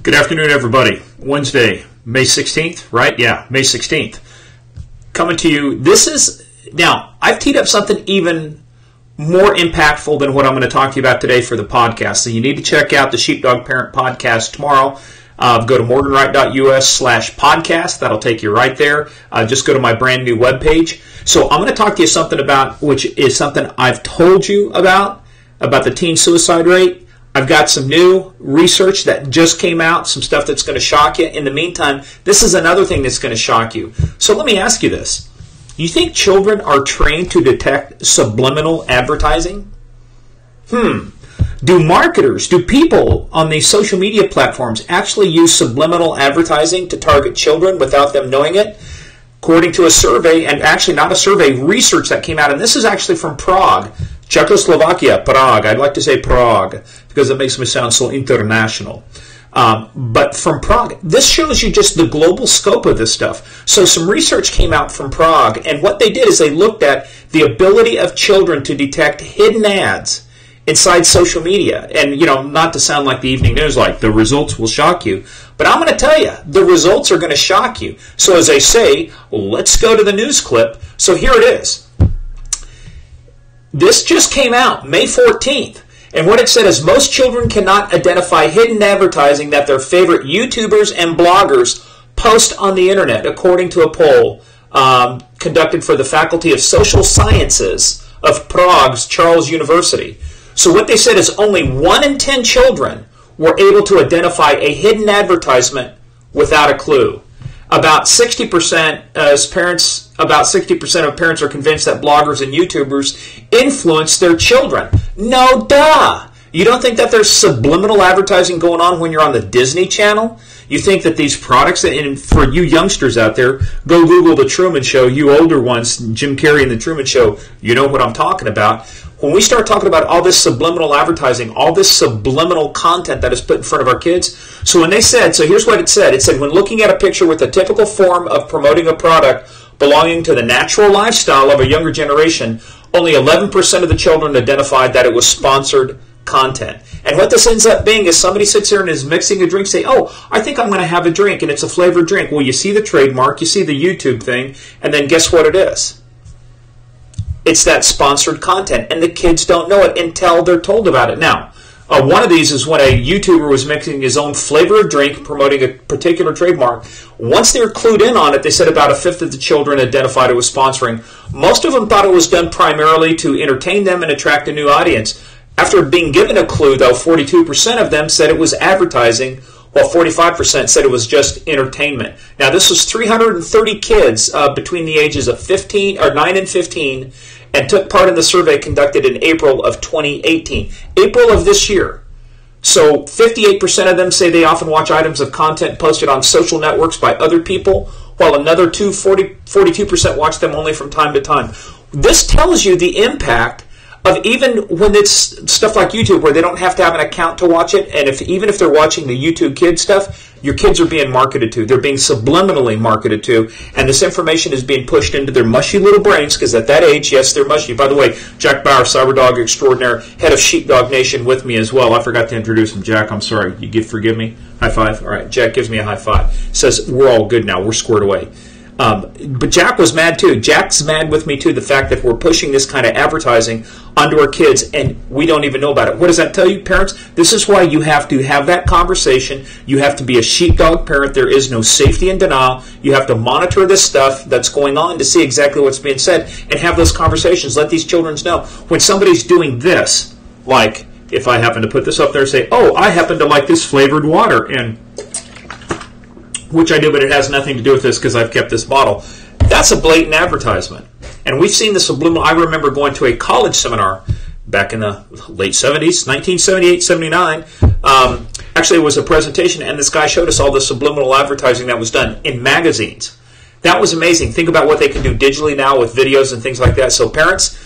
Good afternoon, everybody. Wednesday, May 16th, right? Yeah, May 16th. Coming to you. Now, I've teed up something even more impactful than what I'm going to talk to you about today for the podcast. So you need to check out the Sheepdog Parent Podcast tomorrow. Go to morganwright.us/podcast. That'll take you right there. Just go to my brand new webpage. So I'm going to talk to you something about, which is something I've told you about the teen suicide rate. I've got some new research that just came out, some stuff that's going to shock you. In the meantime, this is another thing that's going to shock you. So let me ask you this. You think children are trained to detect subliminal advertising? Do people on these social media platforms actually use subliminal advertising to target children without them knowing it? According to a survey, and actually not a survey, research that came out, and this is actually from Prague, Czechoslovakia, Prague. I'd like to say Prague because it makes me sound so international. But from Prague, this shows you just the global scope of this stuff. So some research came out from Prague, and what they did is they looked at the ability of children to detect hidden ads inside social media. And, not to sound like the evening news, like the results will shock you. But I'm going to tell you, the results are going to shock you. So as I say, let's go to the news clip. So here it is. This just came out May 14th. And what it said is most children cannot identify hidden advertising that their favorite YouTubers and bloggers post on the internet, according to a poll conducted for the Faculty of Social Sciences of Prague's Charles University. So what they said is only 1 in 10 children were able to identify a hidden advertisement without a clue. About 60% of parents are convinced that bloggers and YouTubers influence their children. No duh! You don't think that there's subliminal advertising going on when you're on the Disney Channel? You think that these products, and for you youngsters out there, go Google The Truman Show. You older ones, Jim Carrey and The Truman Show, you know what I'm talking about. When we start talking about all this subliminal advertising, all this subliminal content that is put in front of our kids, so when they said, so here's what it said. It said, when looking at a picture with a typical form of promoting a product belonging to the natural lifestyle of a younger generation, only 11% of the children identified that it was sponsored content. And what this ends up being is somebody sits here and is mixing a drink, say, oh, I think I'm going to have a drink, and it's a flavored drink. Well, you see the trademark, you see the YouTube thing, and then guess what it is? It's that sponsored content, and the kids don't know it until they're told about it. Now, one of these is when a YouTuber was mixing his own flavor of drink, promoting a particular trademark. Once they're clued in on it, they said about 1/5 of the children identified it was sponsoring. Most of them thought it was done primarily to entertain them and attract a new audience. After being given a clue, though, 42% of them said it was advertising, while 45% said it was just entertainment. Now, this was 330 kids between the ages of 9 and 15, and took part in the survey conducted in April of 2018. April of this year. So 58% of them say they often watch items of content posted on social networks by other people, while another 42% watch them only from time to time. This tells you the impact of, even when it's stuff like YouTube where they don't have to have an account to watch it, and even if they're watching the YouTube Kids stuff, your kids are being marketed to. They're being subliminally marketed to, and this information is being pushed into their mushy little brains, because at that age, yes, they're mushy. By the way, Jack Bauer, Cyberdog Extraordinaire, head of Sheepdog Nation, with me as well. I forgot to introduce him. Jack, I'm sorry. Forgive me? High five? All right, Jack gives me a high five. Says, we're all good now. We're squared away. But Jack was mad too. Jack's mad with me too, the fact that we're pushing this kind of advertising onto our kids and we don't even know about it. What does that tell you, parents? This is why you have to have that conversation. You have to be a sheepdog parent. There is no safety and denial. You have to monitor this stuff that's going on to see exactly what's being said and have those conversations. Let these children know. When somebody's doing this, like if I happen to put this up there and say, oh, I happen to like this flavored water, and which I do, but it has nothing to do with this because I've kept this bottle. That's a blatant advertisement. And we've seen the subliminal. I remember going to a college seminar back in the late 70s, 1978, 79. Actually, it was a presentation, and this guy showed us all the subliminal advertising that was done in magazines. That was amazing. Think about what they can do digitally now with videos and things like that. So parents,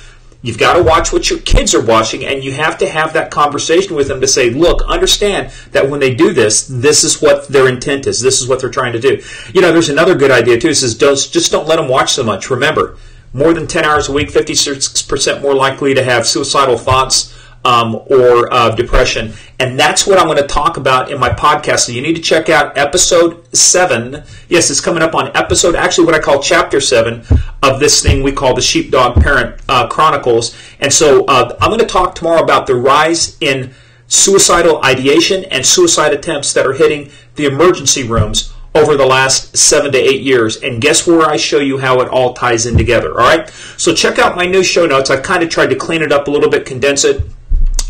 you've got to watch what your kids are watching, and you have to have that conversation with them to say, look, understand that when they do this, this is what their intent is. This is what they're trying to do. There's another good idea, too. It says, just don't let them watch so much. Remember, more than 10 hours a week, 56% more likely to have suicidal thoughts, or depression. And that's what I'm going to talk about in my podcast. So you need to check out episode 7. Yes, it's coming up on episode, actually what I call chapter 7 of this thing we call the Sheepdog Parent Chronicles. And so I'm going to talk tomorrow about the rise in suicidal ideation and suicide attempts that are hitting the emergency rooms over the last 7 to 8 years. And guess where I show you how it all ties in together, all right? So check out my new show notes. I've kind of tried to clean it up a little bit, condense it.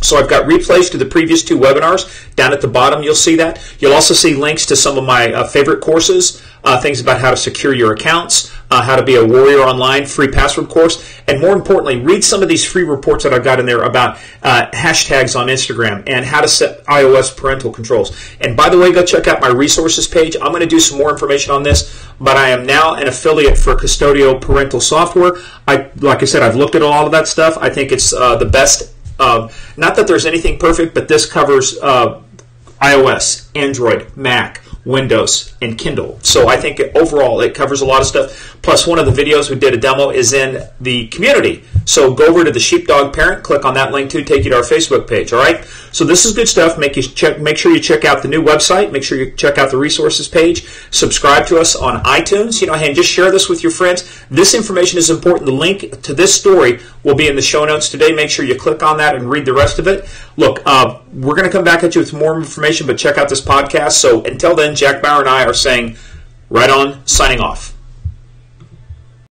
So I've got replays to the previous 2 webinars. Down at the bottom, you'll see that. You'll also see links to some of my favorite courses, things about how to secure your accounts, how to be a warrior online, free password course, and more importantly, read some of these free reports that I've got in there about hashtags on Instagram and how to set iOS parental controls. And by the way, go check out my resources page. I'm going to do some more information on this, but I am now an affiliate for custodial parental software. Like I said, I've looked at all of that stuff. I think it's the best. Not that there's anything perfect, but this covers iOS, Android, Mac, Windows, and Kindle. So I think overall it covers a lot of stuff. Plus, one of the videos we did a demo is in the community. So go over to the Sheepdog Parent, click on that link to take you to our Facebook page. All right. So this is good stuff. Make sure you check out the new website. Make sure you check out the resources page. Subscribe to us on iTunes. And just share this with your friends. This information is important. The link to this story will be in the show notes today. Make sure you click on that and read the rest of it. Look, we're going to come back at you with more information, but check out this podcast. So until then, Jack Bauer and I are saying, right on, signing off.